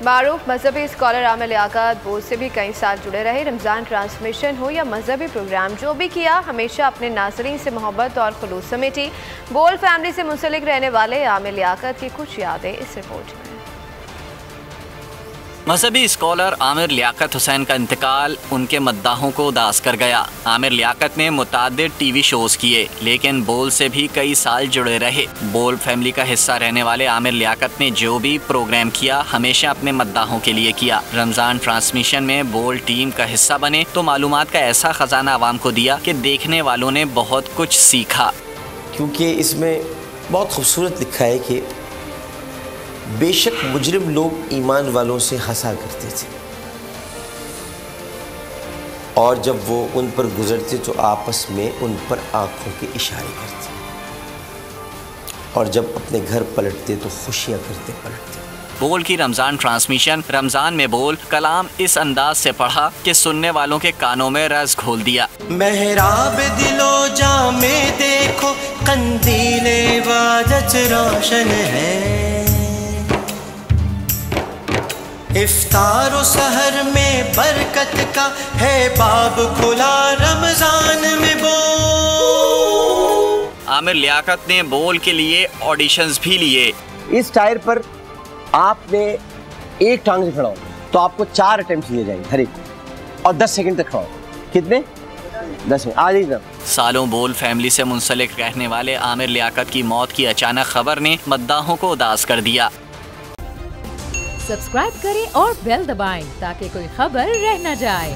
मारूफ मजहबी स्कॉलर आमिर लियाकत बोल से भी कई साल जुड़े रहे। रमज़ान ट्रांसमिशन हो या मजहबी प्रोग्राम, जो भी किया हमेशा अपने नाज़रीन से मोहब्बत और खुलूस समेटी। बोल फैमिली से मुंसलिक रहने वाले आमिर लियाकत की कुछ यादें इस रिपोर्ट में। मजहबी स्कॉलर आमिर लियाकत हुसैन का इंतकाल उनके मद्दाहों को उदास कर गया। आमिर लियाकत ने मुतादिद टीवी शोज किए, लेकिन बोल से भी कई साल जुड़े रहे। बोल फैमिली का हिस्सा रहने वाले आमिर लियाकत ने जो भी प्रोग्राम किया हमेशा अपने मद्दाहों के लिए किया। रमज़ान ट्रांसमिशन में बोल टीम का हिस्सा बने तो मालूमात का ऐसा खजाना आवाम को दिया कि देखने वालों ने बहुत कुछ सीखा। क्योंकि इसमें बहुत खूबसूरत लिखा है कि बेशक मुजरिम लोग ईमान वालों से हंसा करते थे, और जब वो उन पर गुजरते तो आपस में उन पर आंखों के इशारे करते, और जब अपने घर पलटते तो खुशियां करते पलटते। बोल की रमज़ान ट्रांसमिशन रमज़ान में बोल कलाम इस अंदाज से पढ़ा कि सुनने वालों के कानों में रस घोल दिया। मेहराब दिलो जामे देखो कंदीले इबादत रोशन है, इफ्तार सहर में बरकत का है बाब खुला रमजान में बोल। आमिर लियाकत ने बोल के लिए ऑडिशंस भी लिए। इस टायर पर आपने एक टांग से खड़ा हो तो आपको 4 अटेम्प्ट लिए जाएंगे हर एक, और 10 सेकंड तक खड़ा हो। कितने? 10 मिनट। आ जाइए। सालों बोल फैमिली से मुंसलिक रहने वाले आमिर लियाकत की मौत की अचानक खबर ने मद्दाहों को उदास कर दिया। सब्सक्राइब करें और बेल दबाएं ताकि कोई खबर रह न जाए।